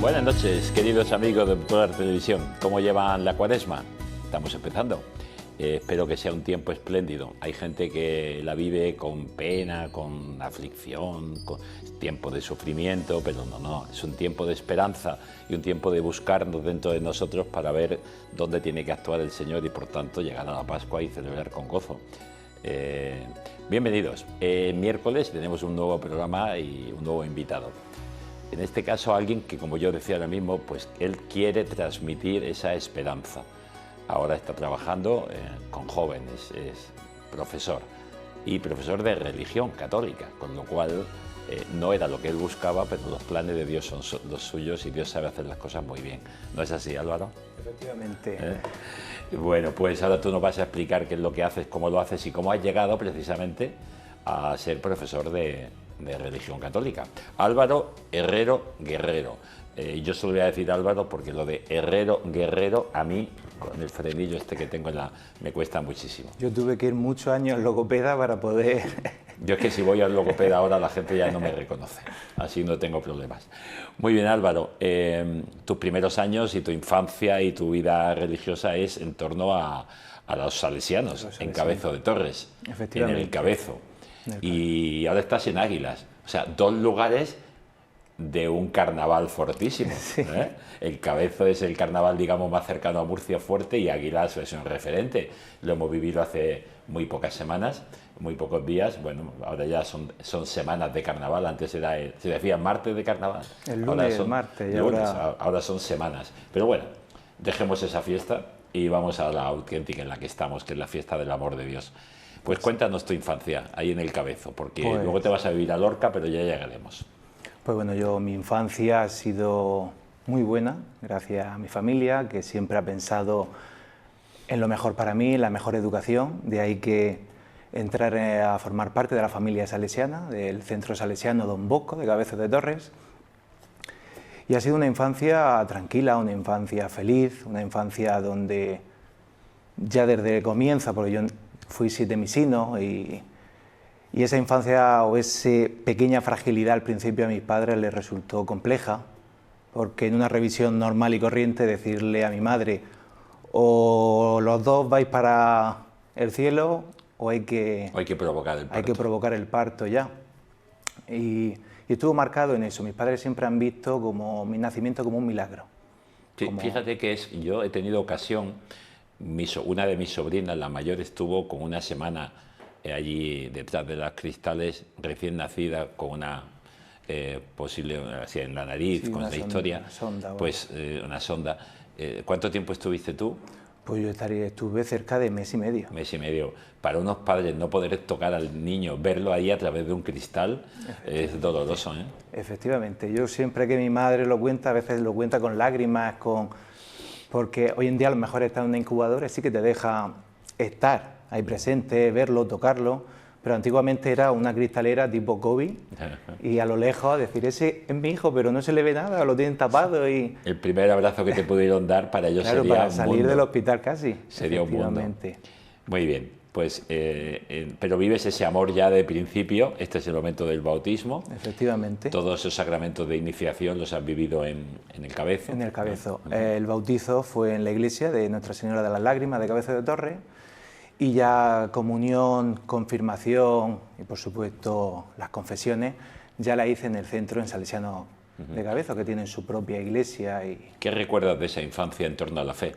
Buenas noches, queridos amigos de Popular Televisión. ¿Cómo llevan la Cuaresma? Estamos empezando. Espero que sea un tiempo espléndido. Hay gente que la vive con pena, con aflicción, con tiempo de sufrimiento, pero no, es un tiempo de esperanza y un tiempo de buscarnos dentro de nosotros para ver dónde tiene que actuar el Señor y por tanto llegar a la Pascua y celebrar con gozo. Bienvenidos. Miércoles tenemos un nuevo programa y un nuevo invitado. En este caso alguien que, como yo decía ahora mismo, pues él quiere transmitir esa esperanza. Ahora está trabajando con jóvenes, es profesor y profesor de religión católica, con lo cual no era lo que él buscaba, pero los planes de Dios son los suyos y Dios sabe hacer las cosas muy bien. ¿No es así, Álvaro? Efectivamente. Bueno, pues ahora tú nos vas a explicar qué es lo que haces, cómo lo haces y cómo has llegado precisamente a ser profesor de religión católica. Álvaro Herrero Guerrero. Yo solo voy a decir Álvaro porque lo de Herrero Guerrero a mí, con el frenillo este que tengo me cuesta muchísimo. Yo tuve que ir muchos años al logopeda para poder... Yo es que si voy al logopeda ahora la gente ya no me reconoce, así no tengo problemas. Muy bien, Álvaro, tus primeros años y tu infancia y tu vida religiosa es en torno a los salesianos, en Cabezo de Torres, en el Cabezo. Y ahora estás en Águilas, o sea, dos lugares de un carnaval fortísimo. Sí. El Cabezo es el carnaval, digamos, más cercano a Murcia fuerte y Águilas es un referente. Lo hemos vivido hace muy pocas semanas, muy pocos días. Bueno, ahora ya son semanas de carnaval. Antes se decía martes de carnaval. El lunes, el martes. Y ahora son semanas. Pero bueno, dejemos esa fiesta y vamos a la auténtica en la que estamos, que es la fiesta del amor de Dios. Pues cuéntanos tu infancia ahí en el Cabezo, porque luego te vas a vivir a Lorca, pero ya llegaremos. Pues bueno, mi infancia ha sido muy buena, gracias a mi familia, que siempre ha pensado en lo mejor para mí, en la mejor educación. De ahí que entrar a formar parte de la familia salesiana, del Centro Salesiano Don Bosco, de Cabezo de Torres. Y ha sido una infancia tranquila, una infancia feliz, una infancia donde ya desde el comienzo, porque yo fui sietemisino y esa infancia o esa pequeña fragilidad al principio a mis padres les resultó compleja, porque en una revisión normal y corriente decirle a mi madre o los dos vais para el cielo o hay que provocar el parto. Hay que provocar el parto ya. Y estuvo marcado en eso. Mis padres siempre han visto como mi nacimiento como un milagro. Sí, fíjate que yo he tenido ocasión, una de mis sobrinas, la mayor, estuvo con una semana allí detrás de las cristales, recién nacida, con una posible, así en la nariz, sí, con la historia, una sonda, pues una sonda. ¿Cuánto tiempo estuviste tú? Pues yo estuve cerca de mes y medio. Mes y medio. Para unos padres no poder tocar al niño, verlo ahí a través de un cristal, es doloroso, ¿eh? Efectivamente. Yo siempre que mi madre lo cuenta, a veces lo cuenta con lágrimas, porque hoy en día a lo mejor estar en una incubadora sí que te deja estar ahí presente, verlo, tocarlo, pero antiguamente era una cristalera tipo COVID y a lo lejos decir, ese es mi hijo, pero no se le ve nada, lo tienen tapado y... El primer abrazo que te pudieron dar para ellos, claro, sería para salir mundo. Del hospital casi. Sería un mundo. Muy bien, pues, pero vives ese amor ya de principio, este es el momento del bautismo. Efectivamente. Todos esos sacramentos de iniciación los has vivido en el Cabezo. En el Cabezo. El bautizo fue en la iglesia de Nuestra Señora de las Lágrimas de Cabezo de Torres. Y ya comunión, confirmación y por supuesto las confesiones ya la hice en el centro en Salesiano de Cabezo, que tienen su propia iglesia. ¿Qué recuerdas de esa infancia en torno a la fe?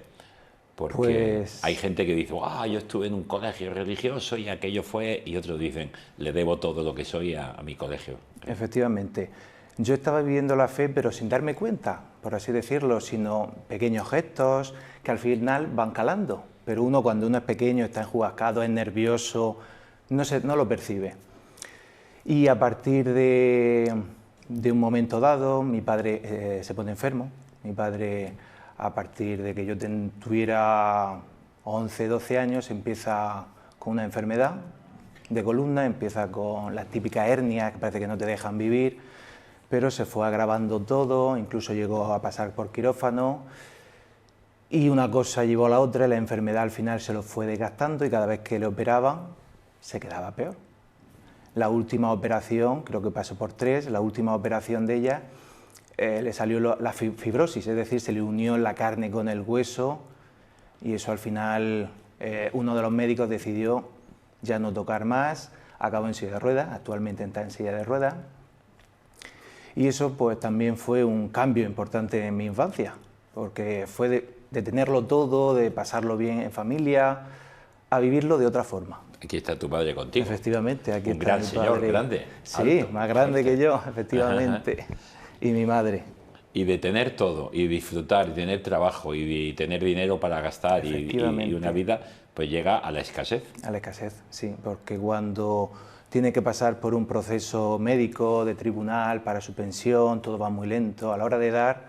Porque pues, hay gente que dice, yo estuve en un colegio religioso y aquello fue, y otros dicen, le debo todo lo que soy a mi colegio. Efectivamente. Yo estaba viviendo la fe, pero sin darme cuenta, por así decirlo, sino pequeños gestos que al final van calando. Pero uno cuando uno es pequeño, está enjuascado, es nervioso, no lo percibe. Y a partir de un momento dado, mi padre se pone enfermo. Mi padre, a partir de que yo tuviera 11, 12 años, empieza con una enfermedad de columna, empieza con las típicas hernias que parece que no te dejan vivir, pero se fue agravando todo, incluso llegó a pasar por quirófano. Y una cosa llevó a la otra, la enfermedad al final se lo fue desgastando y cada vez que le operaban se quedaba peor. La última operación, creo que pasó por 3, la última operación de ella le salió la fibrosis, es decir, se le unió la carne con el hueso y eso al final uno de los médicos decidió ya no tocar más, acabó en silla de ruedas, actualmente está en silla de ruedas. Y eso pues también fue un cambio importante en mi infancia, porque fue de tenerlo todo, de pasarlo bien en familia, a vivirlo de otra forma. Aquí está tu padre contigo. Efectivamente, aquí un está gran mi señor, padre. grande. Sí, alto, más grande fuerte. que yo, efectivamente. Y mi madre. Y de tener todo, y disfrutar, y tener trabajo, y tener dinero para gastar, y una vida, pues llega a la escasez. A la escasez, sí, porque cuando tiene que pasar por un proceso médico, de tribunal, para su pensión, todo va muy lento. A la hora de dar,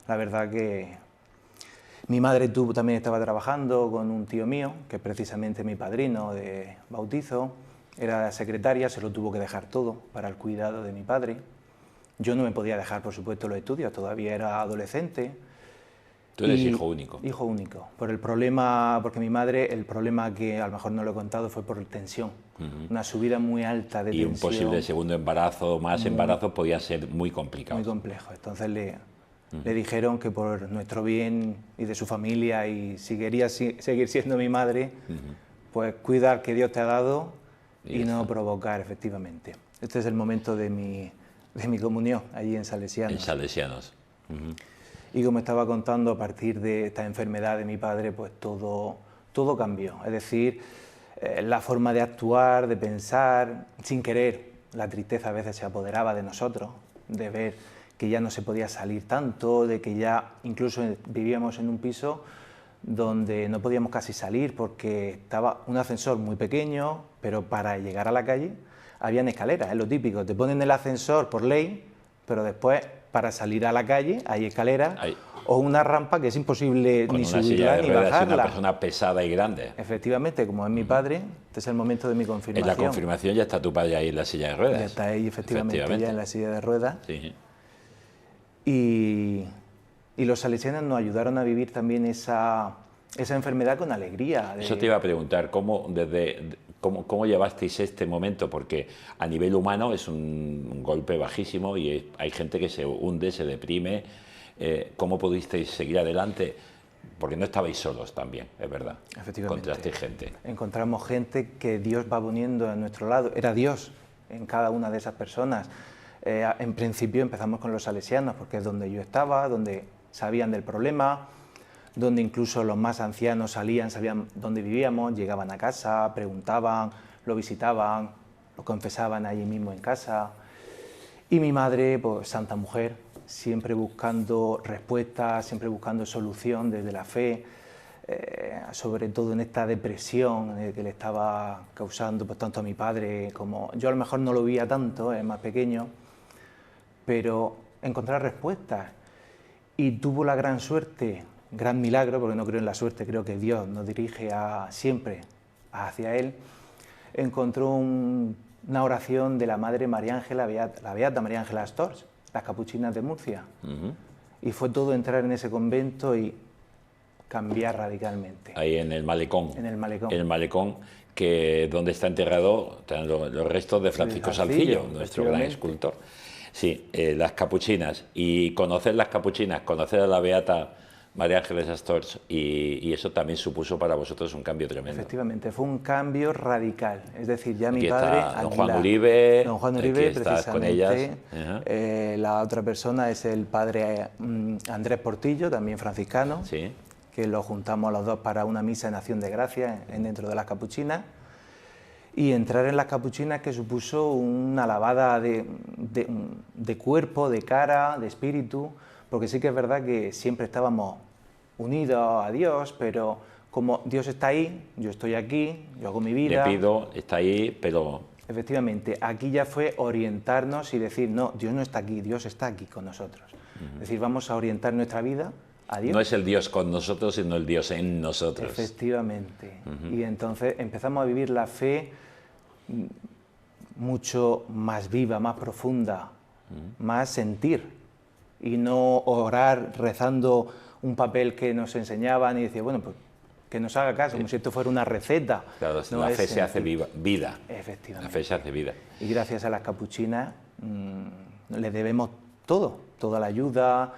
la verdad que mi madre también estaba trabajando con un tío mío, que es precisamente mi padrino de bautizo, era secretaria, se lo tuvo que dejar todo para el cuidado de mi padre. Yo no me podía dejar, por supuesto, los estudios, todavía era adolescente. Tú eres hijo único. Hijo único. Por el problema, porque mi madre, el problema que a lo mejor no lo he contado fue por tensión. Una subida muy alta de tensión. Y un posible segundo embarazo, más embarazo, podía ser muy complicado. Muy complejo. Entonces le dijeron que por nuestro bien y de su familia, y si quería seguir siendo mi madre, pues cuidar que Dios te ha dado y no provocar, efectivamente. Este es el momento de mi comunión, allí en Salesianos. En Salesianos. Y como estaba contando, a partir de esta enfermedad de mi padre, pues todo cambió. Es decir, la forma de actuar, de pensar, sin querer, la tristeza a veces se apoderaba de nosotros, de ver que ya no se podía salir tanto, de que ya incluso vivíamos en un piso donde no podíamos casi salir porque estaba un ascensor muy pequeño, pero para llegar a la calle habían escaleras, es lo típico, te ponen el ascensor por ley, pero después para salir a la calle hay escaleras o una rampa que es imposible ni subirla ni bajarla. Una persona pesada y grande. Efectivamente, como es mi padre, este es el momento de mi confirmación. En la confirmación ya está tu padre ahí en la silla de ruedas. Ya está ahí efectivamente. Ya en la silla de ruedas. Sí. Y los salesianos nos ayudaron a vivir también esa enfermedad con alegría. Eso te iba a preguntar, ¿cómo llevasteis este momento? Porque a nivel humano es un golpe bajísimo y hay gente que se hunde, se deprime. ¿Cómo pudisteis seguir adelante? Porque no estabais solos también, es verdad. Efectivamente. Encontrasteis gente. Encontramos gente que Dios va poniendo a nuestro lado. Era Dios en cada una de esas personas. En principio empezamos con los salesianos, porque es donde yo estaba, donde sabían del problema, donde incluso los más ancianos salían, sabían dónde vivíamos, llegaban a casa, preguntaban, lo visitaban, lo confesaban allí mismo en casa. Y mi madre, pues santa mujer, siempre buscando respuestas, siempre buscando solución desde la fe, sobre todo en esta depresión que le estaba causando pues, tanto a mi padre como... Yo a lo mejor no lo veía tanto, es más pequeño, pero encontrar respuestas. Y tuvo la gran suerte, gran milagro, porque no creo en la suerte, creo que Dios nos dirige siempre hacia Él. Encontró una oración de la Madre María Ángela, la Beata María Ángela Astors, las Capuchinas de Murcia. Y fue todo entrar en ese convento y cambiar radicalmente. Ahí en el malecón. En el malecón. En el malecón, donde está enterrado los restos de Francisco Salcillo, nuestro gran escultor. Sí, las capuchinas. Y conocer las capuchinas, conocer a la Beata María Ángeles Astors, y eso también supuso para vosotros un cambio tremendo. Efectivamente, fue un cambio radical. Es decir, ya mi aquí padre... Está don Juan Uribe. Don Juan Uribe, precisamente. Con ellas. La otra persona es el padre Andrés Portillo, también franciscano, sí, que lo juntamos los dos para una misa en acción de gracias dentro de las capuchinas. Y entrar en las capuchinas que supuso una lavada de cuerpo, de cara, de espíritu, porque sí que es verdad que siempre estábamos unidos a Dios, pero como Dios está ahí, yo estoy aquí, yo hago mi vida. Le pido, está ahí, pero... Efectivamente, aquí ya fue orientarnos y decir, no, Dios no está aquí, Dios está aquí con nosotros. Es decir, vamos a orientar nuestra vida a Dios. No es el Dios con nosotros, sino el Dios en nosotros. Efectivamente. Y entonces empezamos a vivir la fe mucho más viva, más profunda, más sentir, y no orar rezando un papel que nos enseñaban y decir, bueno, pues que nos haga caso, como si esto fuera una receta. Claro, no, la fe se hace vida. Efectivamente. La fe se hace vida. Y gracias a las capuchinas le debemos todo. toda la ayuda,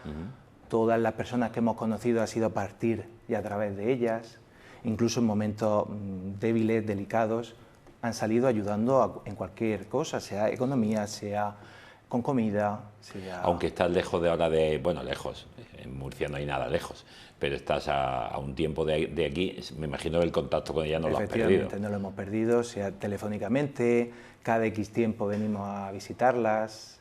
todas las personas que hemos conocido ha sido a partir y a través de ellas, incluso en momentos débiles, delicados, han salido ayudando en cualquier cosa, sea economía, sea con comida, sea... Aunque estás lejos de ahora de... Bueno, lejos, en Murcia no hay nada lejos, pero estás a un tiempo de aquí, me imagino que el contacto con ella no lo has perdido. Efectivamente, no lo hemos perdido, sea telefónicamente, cada X tiempo venimos a visitarlas.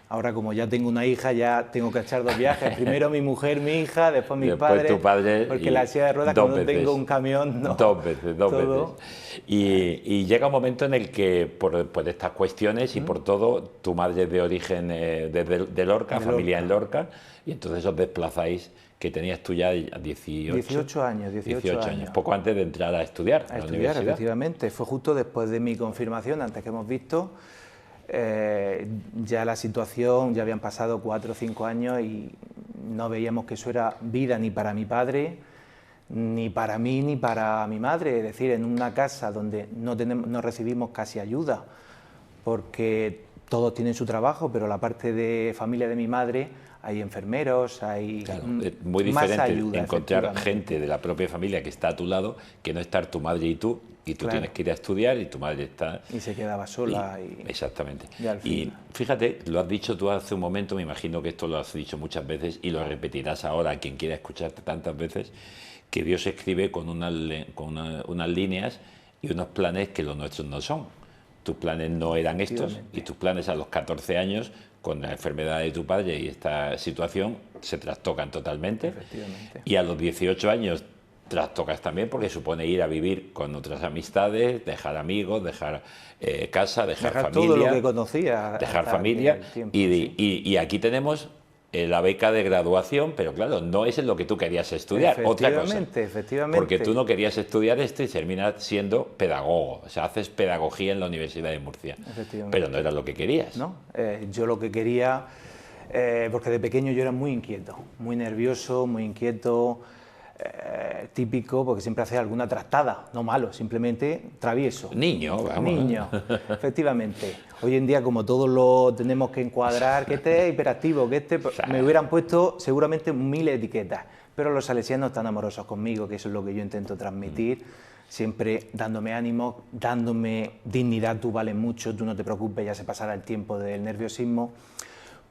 Ahora, como ya tengo una hija, ya tengo que echar 2 viajes. Primero mi mujer, mi hija, después mis padres. Tu padre. Porque la silla de ruedas, cuando tengo un camión, no. 2 veces. Y llega un momento en el que, por estas cuestiones y por todo, tu madre es de origen de Lorca, familia en Lorca, y entonces os desplazáis, que tenías tú ya 18 años. Poco antes de entrar a estudiar a la estudiar, universidad. Efectivamente. Fue justo después de mi confirmación, antes que hemos visto. Ya la situación, ya habían pasado 4 o 5 años y no veíamos que eso era vida ni para mi padre, ni para mí, ni para mi madre. Es decir, en una casa donde no recibimos casi ayuda, porque todos tienen su trabajo, pero la parte de familia de mi madre hay enfermeros, hay es muy diferente más ayuda, encontrar gente de la propia familia que está a tu lado que no estar tu madre y tú tienes que ir a estudiar y tu madre está... Y se quedaba sola. Exactamente. Y fíjate, lo has dicho tú hace un momento, me imagino que esto lo has dicho muchas veces y lo repetirás ahora a quien quiera escucharte tantas veces, que Dios escribe con unas líneas y unos planes que los nuestros no son. Tus planes no eran estos y tus planes a los 14 años, con la enfermedad de tu padre y esta situación, se trastocan totalmente. Y a los 18 años trastocas también, porque supone ir a vivir con otras amistades, dejar amigos, dejar casa, dejar familia. Todo lo que conocía. Dejar familia. Y aquí tenemos la beca de graduación, pero claro, no es en lo que tú querías estudiar, otra cosa. Efectivamente. Porque tú no querías estudiar esto y terminas siendo pedagogo, o sea, haces pedagogía en la Universidad de Murcia, pero no era lo que querías. No, yo lo que quería, porque de pequeño yo era muy inquieto, muy nervioso, muy inquieto, típico, porque siempre hacía alguna trastada, no malo, simplemente travieso. Niño, vamos. Niño, efectivamente. Hoy en día, como todos lo tenemos que encuadrar, que este es hiperactivo, que este... Me hubieran puesto seguramente 1000 etiquetas, pero los salesianos están amorosos conmigo, que eso es lo que yo intento transmitir, siempre dándome ánimo, dándome dignidad. Tú vales mucho, tú no te preocupes, ya se pasará el tiempo del nerviosismo.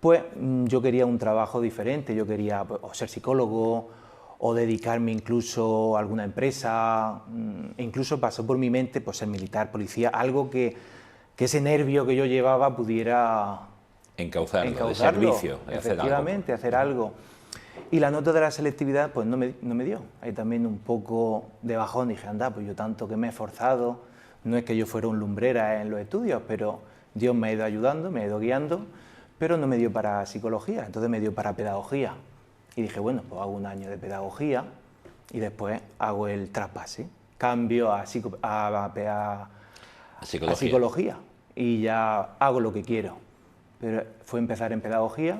Pues yo quería un trabajo diferente, yo quería o ser psicólogo, o dedicarme incluso a alguna empresa, incluso pasó por mi mente pues, ser militar, policía, algo que ese nervio que yo llevaba pudiera encauzarlo, de servicio, efectivamente, hacer algo. Y la nota de la selectividad pues no me dio, ahí también un poco de bajón, dije, anda, pues yo tanto que me he esforzado, no es que yo fuera un lumbrera en los estudios, pero Dios me ha ido ayudando, me ha ido guiando, pero no me dio para psicología, entonces me dio para pedagogía. Y dije, bueno, pues hago un año de pedagogía y después hago el traspase, cambio a psicología y ya hago lo que quiero. Pero fue empezar en pedagogía,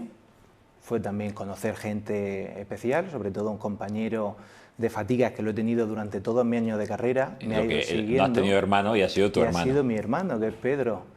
fue también conocer gente especial, sobre todo un compañero de fatigas que lo he tenido durante todos mis años de carrera. Me ha ido siguiendo. No has tenido hermano y ha sido tu hermano. Ha sido mi hermano, que es Pedro.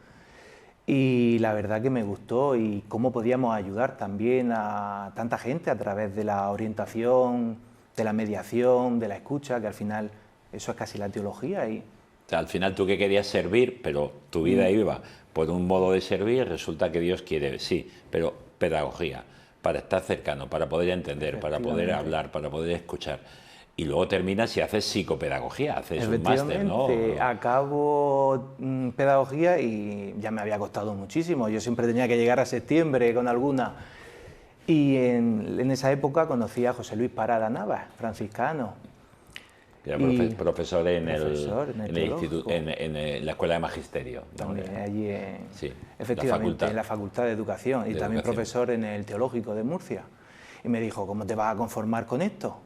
Y la verdad que me gustó y cómo podíamos ayudar también a tanta gente a través de la orientación, de la mediación, de la escucha, que al final eso es casi la teología. Y... O sea, al final tú que querías servir, pero tu vida iba por un modo de servir, resulta que Dios quiere, sí, pero pedagogía, para estar cercano, para poder entender, para poder hablar, para poder escuchar. Y luego terminas y haces psicopedagogía, haces un máster, ¿no? Acabo pedagogía y ya me había costado muchísimo. Yo siempre tenía que llegar a septiembre con alguna. Y en esa época conocí a José Luis Parada Navas, franciscano. Era profesor en la Escuela de Magisterio. También allí, efectivamente, en la Facultad de Educación. Y también profesor en el Teológico de Murcia. Y me dijo, ¿cómo te vas a conformar con esto?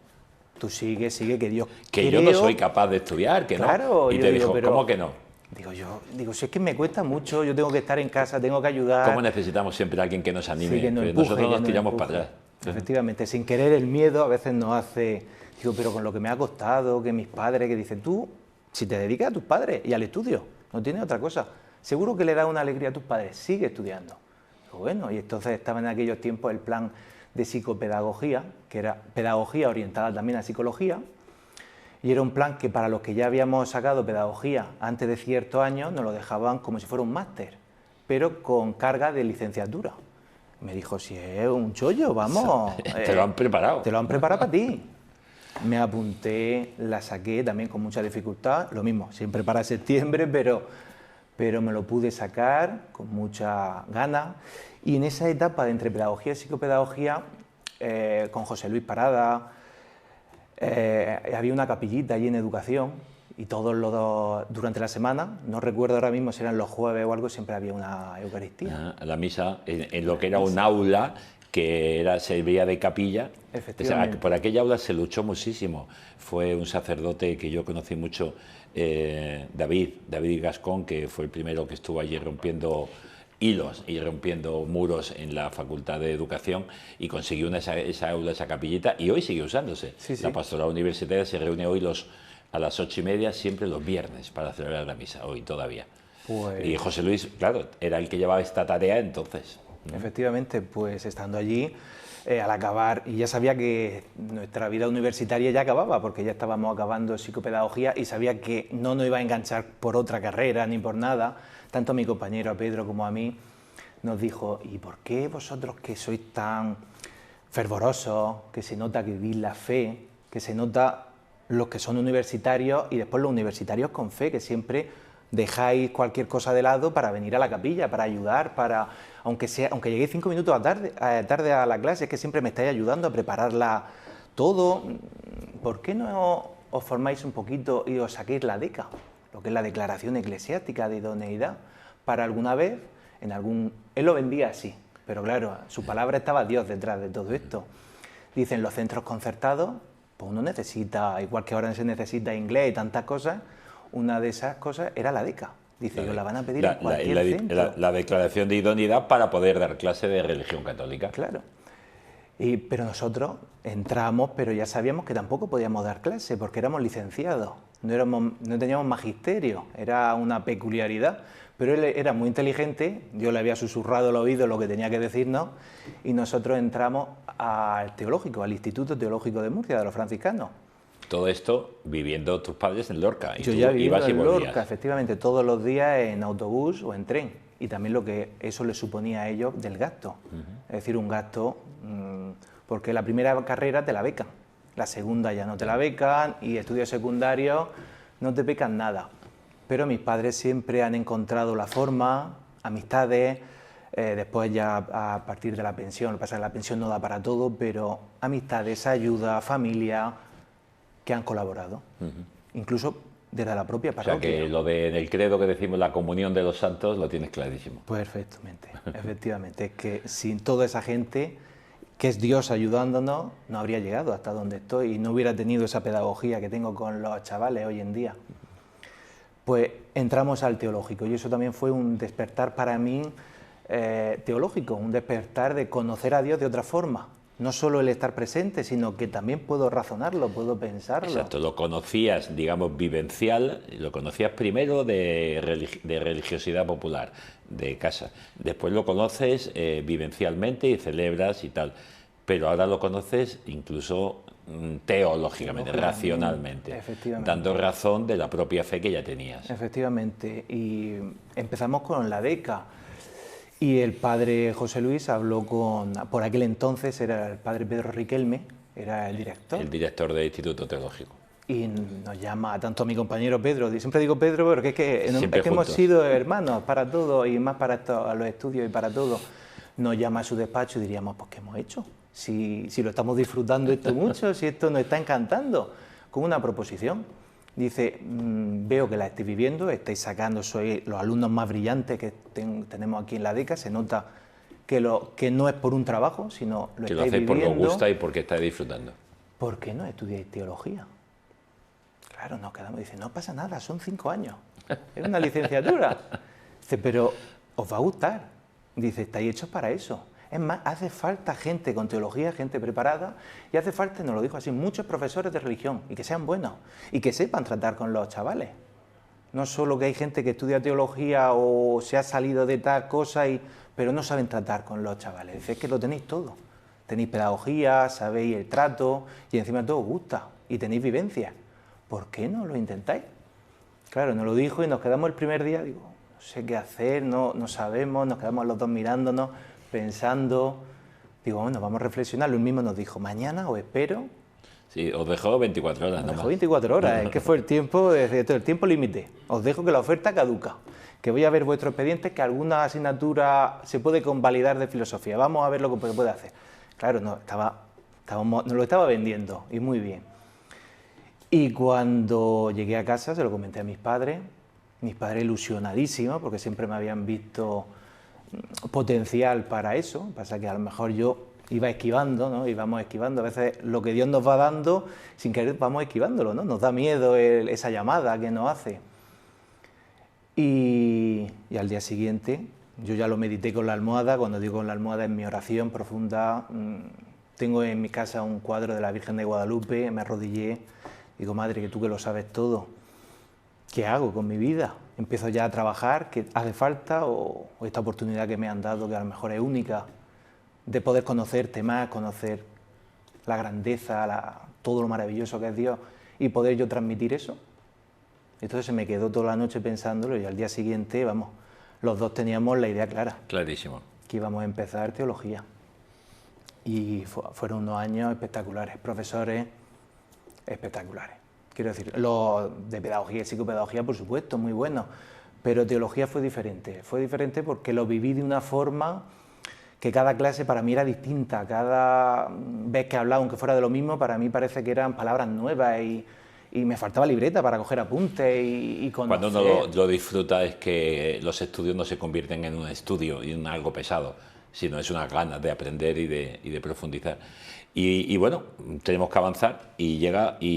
Tú sigue, que Dios... Que yo no soy capaz de estudiar, que claro, no. Y te dijo, ¿cómo que no? Digo, si es que me cuesta mucho, yo tengo que estar en casa, tengo que ayudar... ¿Cómo necesitamos siempre a alguien que nos anime? Sí, que nos empuje, nosotros nos tiramos para atrás. Efectivamente, sin querer el miedo a veces nos hace... Digo, pero con lo que me ha costado, que mis padres, que dicen, tú, si te dedicas a tus padres y al estudio, no tienes otra cosa, seguro que le da una alegría a tus padres, sigue estudiando. Bueno, y entonces estaba en aquellos tiempos el plan de psicopedagogía, que era pedagogía orientada también a psicología, y era un plan que para los que ya habíamos sacado pedagogía antes de ciertos años nos lo dejaban como si fuera un máster, pero con carga de licenciatura. Me dijo, si es un chollo, vamos. Te lo han preparado. Te lo han preparado para ti. Me apunté, la saqué también con mucha dificultad, lo mismo, siempre para septiembre, pero me lo pude sacar con mucha ganas. Y en esa etapa de entre pedagogía y psicopedagogía, con José Luis Parada, había una capillita allí en educación y durante la semana, no recuerdo ahora mismo si eran los jueves o algo, siempre había una Eucaristía. La misa, en lo que era un aula que servía de capilla. Efectivamente. O sea, por aquella aula se luchó muchísimo. Fue un sacerdote que yo conocí mucho, David Gascón, que fue el primero que estuvo allí rompiendo hilos y rompiendo muros en la Facultad de Educación, y consiguió esa aula, esa capillita, y hoy sigue usándose. Sí, sí. La pastoral universitaria se reúne hoy a las 8:30, siempre los viernes, para celebrar la misa, hoy todavía. Pues... Y José Luis, claro, era el que llevaba esta tarea entonces. Efectivamente, pues estando allí, al acabar, y ya sabía que nuestra vida universitaria ya acababa, porque ya estábamos acabando psicopedagogía y sabía que no nos iba a enganchar por otra carrera ni por nada. Tanto a mi compañero, a Pedro, como a mí, nos dijo, ¿y por qué vosotros que sois tan fervorosos, que se nota que vivís la fe, que se nota los que son universitarios y después los universitarios con fe, que siempre dejáis cualquier cosa de lado para venir a la capilla, para ayudar, aunque lleguéis 5 minutos tarde a la clase, es que siempre me estáis ayudando a prepararla todo? ¿Por qué no os formáis un poquito y os saquéis la DECA, lo que es la Declaración Eclesiástica de Idoneidad, para alguna vez, él lo vendía así, pero claro, su palabra estaba Dios detrás de todo esto. Dicen, los centros concertados, pues uno necesita, igual que ahora se necesita inglés y tantas cosas, una de esas cosas era la DECA. Dice, la van a pedir en cualquier centro. La declaración de idoneidad para poder dar clase de religión católica. Claro. Pero nosotros entramos, pero ya sabíamos que tampoco podíamos dar clase, porque éramos licenciados, no teníamos magisterio, era una peculiaridad. Pero él era muy inteligente, yo le había susurrado al oído lo que tenía que decirnos, y nosotros entramos al teológico, al Instituto Teológico de Murcia, de los franciscanos. Todo esto viviendo tus padres en Lorca. Y yo ya vivía en Lorca, efectivamente, todos los días en autobús o en tren. Y también lo que eso les suponía a ellos del gasto. Es decir, un gasto, porque la primera carrera te la becan, la segunda ya no te la becan, y estudios secundarios no te becan nada. Pero mis padres siempre han encontrado la forma, amistades, después ya a partir de la pensión, lo que pasa es que la pensión no da para todo, pero amistades, ayuda, familia, que han colaborado, incluso desde la propia parroquia. O sea que lo del credo que decimos, la comunión de los santos, lo tienes clarísimo. Perfectamente, efectivamente. Es que sin toda esa gente, que es Dios ayudándonos, no habría llegado hasta donde estoy y no hubiera tenido esa pedagogía que tengo con los chavales hoy en día. Pues entramos al teológico y eso también fue un despertar para mí teológico, un despertar de conocer a Dios de otra forma. No solo el estar presente, sino que también puedo razonarlo, puedo pensarlo. Exacto, lo conocías, digamos, vivencial, lo conocías primero de religiosidad popular, de casa. Después lo conoces vivencialmente y celebras y tal. Pero ahora lo conoces incluso teológicamente, racionalmente, dando razón de la propia fe que ya tenías. Efectivamente, y empezamos con la DECA. Y el padre José Luis habló por aquel entonces era el padre Pedro Riquelme, era el director. El director del Instituto Teológico. Y nos llama tanto a mi compañero Pedro, siempre digo Pedro porque es que hemos sido hermanos para todo y más para los estudios y para todo. Nos llama a su despacho y diríamos, pues ¿qué hemos hecho? Si lo estamos disfrutando esto mucho, si esto nos está encantando, con una proposición. Dice, veo que la estáis viviendo, estáis sacando, sois los alumnos más brillantes que tenemos aquí en la DECA, se nota que no es por un trabajo, sino lo estáis viviendo. Que lo hacéis porque os gusta y porque estáis disfrutando. ¿Por qué no estudiáis teología? Claro, nos quedamos, dice, no pasa nada, son 5 años, es una licenciatura. Dice, pero os va a gustar. Dice, estáis hechos para eso. Es más, hace falta gente con teología, gente preparada, y hace falta, nos lo dijo así, muchos profesores de religión, y que sean buenos, y que sepan tratar con los chavales. No solo que hay gente que estudia teología o se ha salido de tal cosa, pero no saben tratar con los chavales. Dice, es que lo tenéis todo. Tenéis pedagogía, sabéis el trato y encima todo os gusta y tenéis vivencia. ¿Por qué no lo intentáis? Claro, nos lo dijo y nos quedamos el primer día, digo, no sé qué hacer, no sabemos, nos quedamos los dos mirándonos, pensando. Digo, bueno, vamos a reflexionar. Lo mismo nos dijo, mañana os espero. Sí, os dejó 24 horas. Nos dejó 24 horas, es que fue el tiempo, desde el tiempo límite. Os dejo que la oferta caduca, que voy a ver vuestro expediente, que alguna asignatura se puede convalidar de filosofía. Vamos a ver lo que puede hacer. Claro, nos lo estaba vendiendo y muy bien. Y cuando llegué a casa se lo comenté a mis padres ilusionadísimos, porque siempre me habían visto potencial para eso. Pasa que a lo mejor yo iba esquivando, ¿no? Íbamos esquivando. A veces lo que Dios nos va dando, sin querer vamos esquivándolo, ¿no? Nos da miedo esa llamada que nos hace. Y al día siguiente, yo ya lo medité con la almohada. Cuando digo con la almohada, en mi oración profunda, tengo en mi casa un cuadro de la Virgen de Guadalupe, me arrodillé, digo, madre, que tú que lo sabes todo, ¿qué hago con mi vida? Empiezo ya a trabajar, ¿qué hace falta? O esta oportunidad que me han dado, que a lo mejor es única, de poder conocerte más, conocer la grandeza, todo lo maravilloso que es Dios, y poder yo transmitir eso. Entonces se me quedó toda la noche pensándolo y al día siguiente, vamos, los dos teníamos la idea clara. Clarísimo. Que íbamos a empezar teología. Y fueron unos años espectaculares, profesores espectaculares. Quiero decir, los de pedagogía y psicopedagogía, por supuesto, muy buenos, pero teología fue diferente. Fue diferente porque lo viví de una forma que cada clase para mí era distinta. Cada vez que hablaba, aunque fuera de lo mismo, para mí parece que eran palabras nuevas y me faltaba libreta para coger apuntes y conocer. Cuando uno lo disfruta es que los estudios no se convierten en un estudio y en algo pesado, sino es una ganas de aprender y de profundizar. Y bueno, tenemos que avanzar y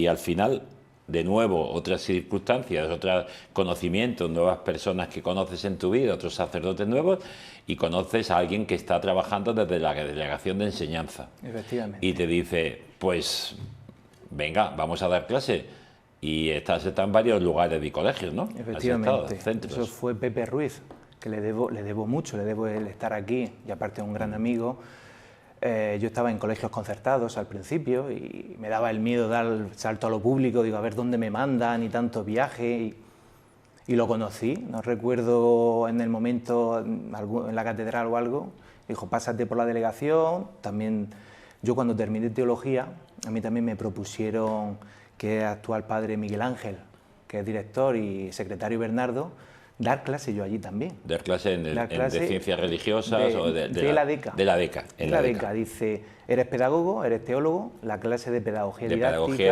al final, de nuevo, otras circunstancias, otros conocimientos, nuevas personas que conoces en tu vida, otros sacerdotes nuevos, y conoces a alguien que está trabajando desde la delegación de enseñanza. Efectivamente. Y te dice, pues, venga, vamos a dar clase. Y está en varios lugares y colegios, ¿no? Efectivamente. Centros. Eso fue Pepe Ruiz, que le debo mucho, le debo el estar aquí, y aparte es un gran amigo. Yo estaba en colegios concertados al principio y me daba el miedo dar el salto a lo público, digo, a ver dónde me mandan y tanto viaje, y lo conocí, no recuerdo en el momento en la catedral o algo, dijo, pásate por la delegación. También yo cuando terminé teología, a mí también me propusieron que es actual padre Miguel Ángel, que es director, y secretario Bernardo, dar clase yo allí también. Dar clase de ciencias religiosas o de la DECA. De la DECA. En la DECA. Dice, eres pedagogo, eres teólogo, la clase de pedagogía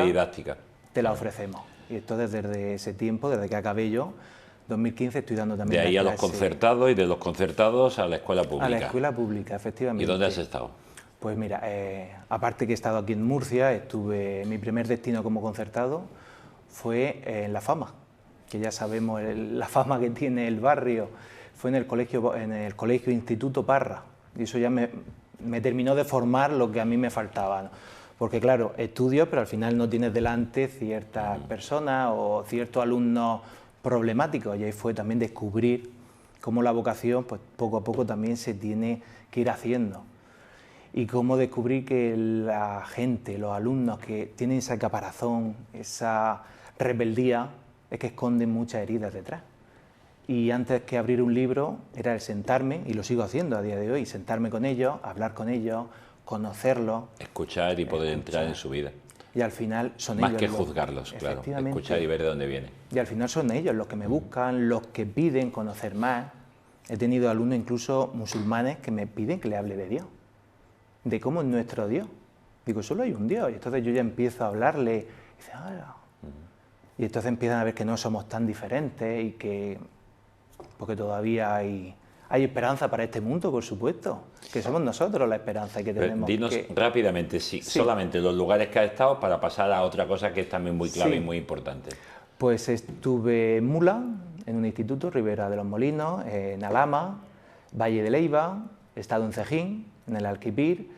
didáctica te la ofrecemos. Y entonces desde ese tiempo, desde que acabé yo, 2015, estoy dando también de ahí a los concertados y de los concertados a la escuela pública. A la escuela pública, efectivamente. ¿Y dónde has estado? Pues mira, aparte que he estado aquí en Murcia, mi primer destino como concertado fue en La Fama, que ya sabemos la fama que tiene el barrio. Fue en el colegio Instituto Parra, y eso ya me terminó de formar lo que a mí me faltaba, ¿no? Porque claro, estudios, pero al final no tienes delante ciertas personas o ciertos alumnos problemáticos, y ahí fue también descubrir cómo la vocación, pues poco a poco también se tiene que ir haciendo. Y cómo descubrir que la gente, los alumnos que tienen esa caparazón, esa rebeldía, es que esconden muchas heridas detrás. Y antes que abrir un libro, era el sentarme, y lo sigo haciendo a día de hoy, sentarme con ellos, hablar con ellos, conocerlos. Escuchar y poder entrar en su vida. Y al final son ellos... Más que juzgarlos, claro. Escuchar y ver de dónde viene. Y al final son ellos los que me buscan, los que piden conocer más. He tenido alumnos incluso musulmanes que me piden que les hable de Dios, de cómo es nuestro Dios. Digo, solo hay un Dios. Y entonces yo ya empiezo a hablarle, y dice, y entonces empiezan a ver que no somos tan diferentes y que, porque todavía hay esperanza para este mundo, por supuesto, que somos nosotros la esperanza y que tenemos. Dinos rápidamente, sí, solamente los lugares que has estado para pasar a otra cosa que es también muy clave y muy importante. Pues estuve en Mula, en un instituto, Ribera de los Molinos, en Alhama, Valle de Leiva, he estado en Cejín, en el Alquipir,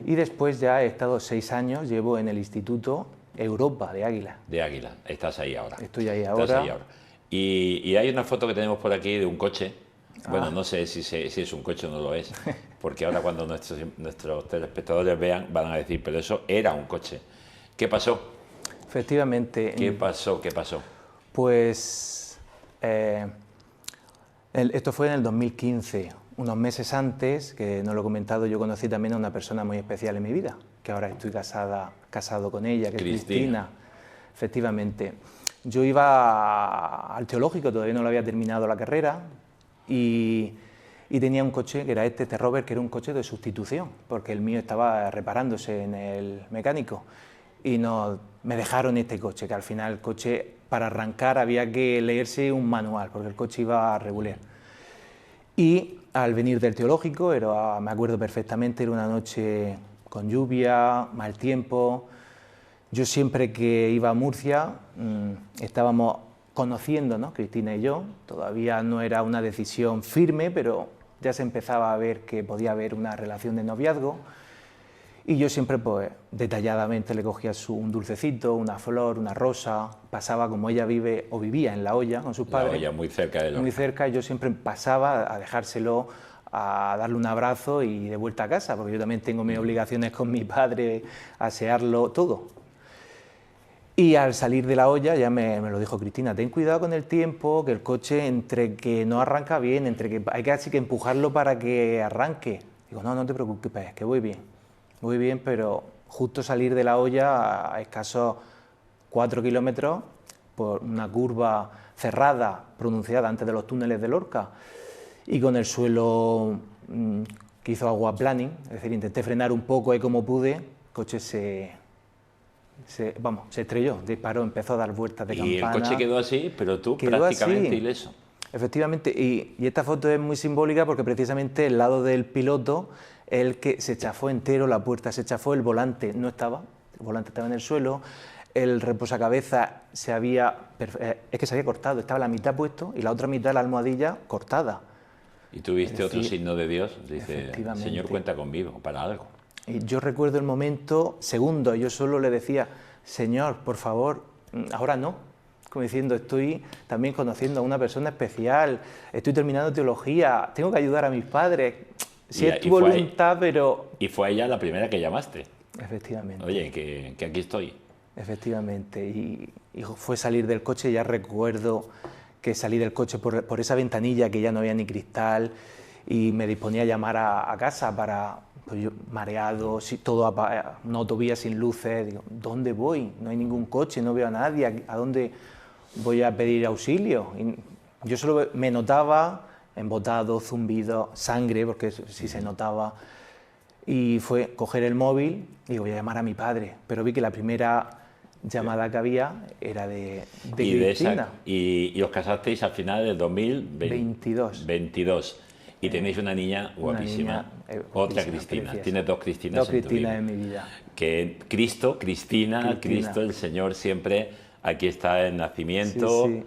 y después ya he estado 6 años, llevo en el Instituto Europa de Águila. De Águila, estás ahí ahora. Estoy ahí ahora. Estás ahí ahora. Y hay una foto que tenemos por aquí de un coche Bueno, no sé si es un coche o no lo es, porque ahora cuando nuestros telespectadores vean van a decir, pero eso era un coche. ¿Qué pasó? Efectivamente. ¿Qué pasó? ¿Qué pasó? Pues esto fue en el 2015, unos meses antes, que no lo he comentado, yo conocí también a una persona muy especial en mi vida, que ahora estoy casado con ella, que es Cristina. Efectivamente. Yo iba al teológico, todavía no lo había terminado la carrera, y tenía un coche que era este Rover, que era un coche de sustitución, porque el mío estaba reparándose en el mecánico, y me dejaron este coche, que al final el coche, para arrancar había que leerse un manual, porque el coche iba a regular. Y al venir del teológico, me acuerdo perfectamente, era una noche con lluvia, mal tiempo. Yo siempre que iba a Murcia estábamos conociendo, ¿no? Cristina y yo, todavía no era una decisión firme, pero ya se empezaba a ver que podía haber una relación de noviazgo, y yo siempre pues detalladamente le cogía un dulcecito, una flor, una rosa, pasaba, como ella vive o vivía en La Hoya con sus padres. La Hoya, muy cerca de Lorca. Muy cerca, y yo siempre pasaba a dejárselo, a darle un abrazo y de vuelta a casa, porque yo también tengo mis obligaciones con mi padre, asearlo, todo. Y al salir de La Hoya ya me lo dijo Cristina, ten cuidado con el tiempo, que el coche entre que no arranca bien, entre que hay casi que empujarlo para que arranque. Digo, no te preocupes, que voy bien, pero justo salir de La Hoya a escasos 4 kilómetros, por una curva cerrada, pronunciada antes de los túneles de Lorca, y con el suelo que hizo aquaplaning, es decir, intenté frenar un poco y como pude, el coche se estrelló, disparó, empezó a dar vueltas de campana. Y el coche quedó así, pero tú prácticamente ileso. Efectivamente, y esta foto es muy simbólica porque precisamente el lado del piloto, el que se chafó entero, la puerta se chafó, el volante no estaba, el volante estaba en el suelo, el reposacabezas se había cortado, estaba la mitad puesto y la otra mitad, la almohadilla, cortada. Y tuviste otro signo de Dios, dice, Señor, cuenta conmigo para algo. Y yo recuerdo el momento, segundos, yo solo le decía, Señor, por favor, ahora no, como diciendo, estoy también conociendo a una persona especial, estoy terminando teología, tengo que ayudar a mis padres, si es tu voluntad, pero... Y fue ella la primera que llamaste. Efectivamente. Oye, que aquí estoy. Efectivamente, y fue salir del coche, ya recuerdo que salí del coche por esa ventanilla que ya no había ni cristal, y me disponía a llamar a casa para... Pues yo, mareado, todo una autovía sin luces, digo, ¿dónde voy? No hay ningún coche, no veo a nadie, ¿a dónde voy a pedir auxilio? Y yo solo me notaba embotado, zumbido, sangre, porque sí se notaba, y fue coger el móvil y voy a llamar a mi padre, pero vi que la primera llamada que había era de Cristina. Y os casasteis al final del 2022. Y tenéis una niña guapísima, otra Cristina. Preciosa. Tienes dos Cristinas. Dos Cristinas en mi vida. Que Cristina, el Señor siempre, aquí está el nacimiento, sí.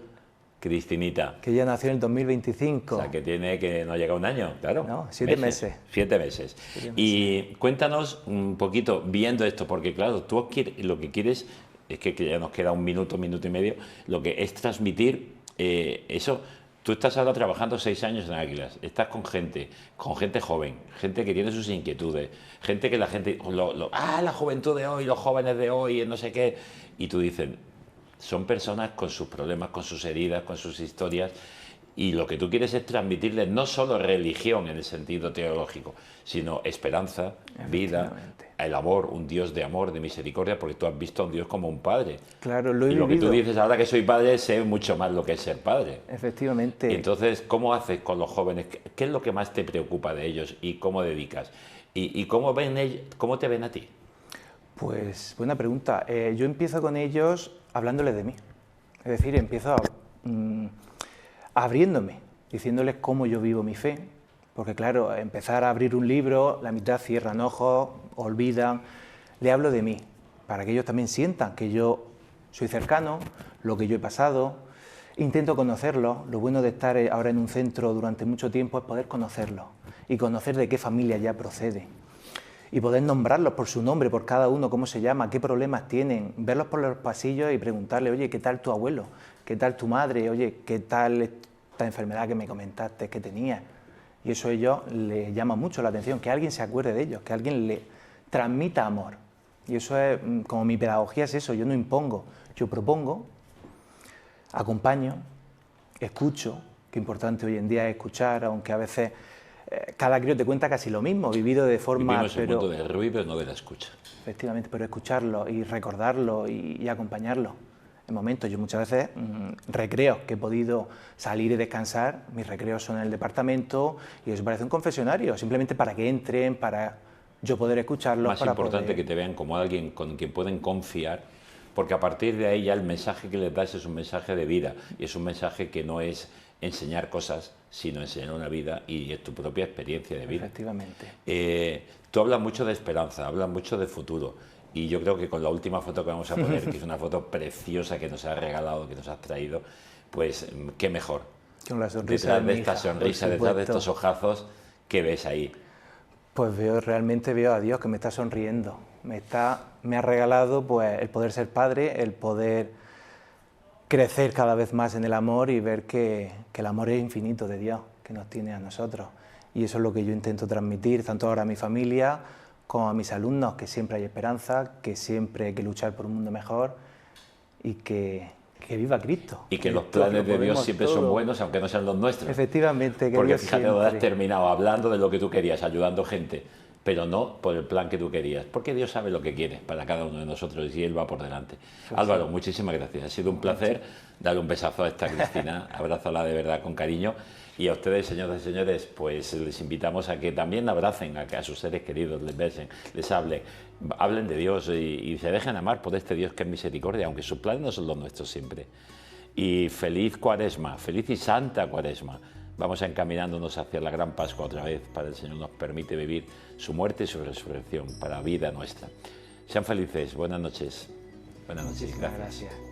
Cristinita. Que ella nació en el 2025. O sea, que no llega a un año, claro. No, 7 meses. 7 meses. Y cuéntanos un poquito, viendo esto, porque claro, tú lo que quieres, es que ya nos queda un minuto y medio, lo que es transmitir eso. Tú estás ahora trabajando 6 años en Águilas, estás con gente joven, gente que tiene sus inquietudes, gente que la juventud de hoy, los jóvenes de hoy, no sé qué, y tú dices, son personas con sus problemas, con sus heridas, con sus historias, y lo que tú quieres es transmitirles no solo religión en el sentido teológico, sino esperanza, vida, el amor, un Dios de amor, de misericordia, porque tú has visto a un Dios como un padre. Claro, lo he vivido. Y lo que tú dices, ahora que soy padre, sé mucho más lo que es ser padre. Efectivamente. Y entonces, ¿cómo haces con los jóvenes? ¿Qué es lo que más te preocupa de ellos y cómo dedicas? ¿Y cómo te ven a ti? Pues, buena pregunta. Yo empiezo con ellos hablándoles de mí. Es decir, empiezo abriéndome, diciéndoles cómo yo vivo mi fe. Porque claro, empezar a abrir un libro, la mitad cierran ojos, olvidan. Le hablo de mí, para que ellos también sientan que yo soy cercano, lo que yo he pasado. Intento conocerlos. Lo bueno de estar ahora en un centro durante mucho tiempo es poder conocerlos y conocer de qué familia ya procede. Y poder nombrarlos por su nombre, por cada uno, cómo se llama, qué problemas tienen, verlos por los pasillos y preguntarle, oye, ¿qué tal tu abuelo? ¿Qué tal tu madre? Oye, ¿qué tal esta enfermedad que me comentaste que tenía. Y eso a ellos les llama mucho la atención, que alguien se acuerde de ellos, que alguien le transmita amor. Y eso es, como mi pedagogía es eso, yo no impongo, yo propongo, acompaño, escucho, que importante hoy en día es escuchar, aunque a veces cada crío te cuenta casi lo mismo, vivido de forma... Vivimos el mundo del ruido, pero no de la escucha. Efectivamente, pero escucharlo y recordarlo y acompañarlo. En momentos, yo muchas veces, recreos que he podido salir y descansar, mis recreos son en el departamento y eso parece un confesionario, simplemente para que entren, para yo poder escucharlos. Más importante que te vean como alguien con quien pueden confiar, porque a partir de ahí ya el mensaje que les das es un mensaje de vida y es un mensaje que no es enseñar cosas, sino enseñar una vida y es tu propia experiencia de vida. Efectivamente. Tú hablas mucho de esperanza, hablas mucho de futuro y yo creo que con la última foto que vamos a poner, que es una foto preciosa que nos has regalado, que nos has traído, pues qué mejor. Con la sonrisa detrás de esta sonrisa, detrás de estos ojazos, ¿qué ves ahí? Pues realmente veo a Dios que me está sonriendo. Me ha regalado pues, el poder ser padre, el poder crecer cada vez más en el amor y ver que el amor es infinito de Dios, que nos tiene a nosotros. Y eso es lo que yo intento transmitir, tanto ahora a mi familia como a mis alumnos, que siempre hay esperanza, que siempre hay que luchar por un mundo mejor y que viva Cristo. Y que los planes de Dios siempre son buenos, aunque no sean los nuestros. Efectivamente. Que porque Dios fíjate, siempre... has terminado hablando de lo que tú querías, ayudando gente, pero no por el plan que tú querías, porque Dios sabe lo que quiere para cada uno de nosotros y Él va por delante. Pues Álvaro, muchísimas gracias. Ha sido un placer. Darle un besazo a esta Cristina, abrázala de verdad con cariño. Y a ustedes, señoras y señores, pues les invitamos a que también abracen a sus seres queridos, les besen, les hablen de Dios y se dejen amar por este Dios que es misericordia, aunque sus planes no son los nuestros siempre. Y feliz Cuaresma, feliz y santa Cuaresma. Vamos encaminándonos hacia la gran Pascua otra vez, para el Señor nos permite vivir su muerte y su resurrección para vida nuestra. Sean felices, buenas noches. Buenas noches, gracias.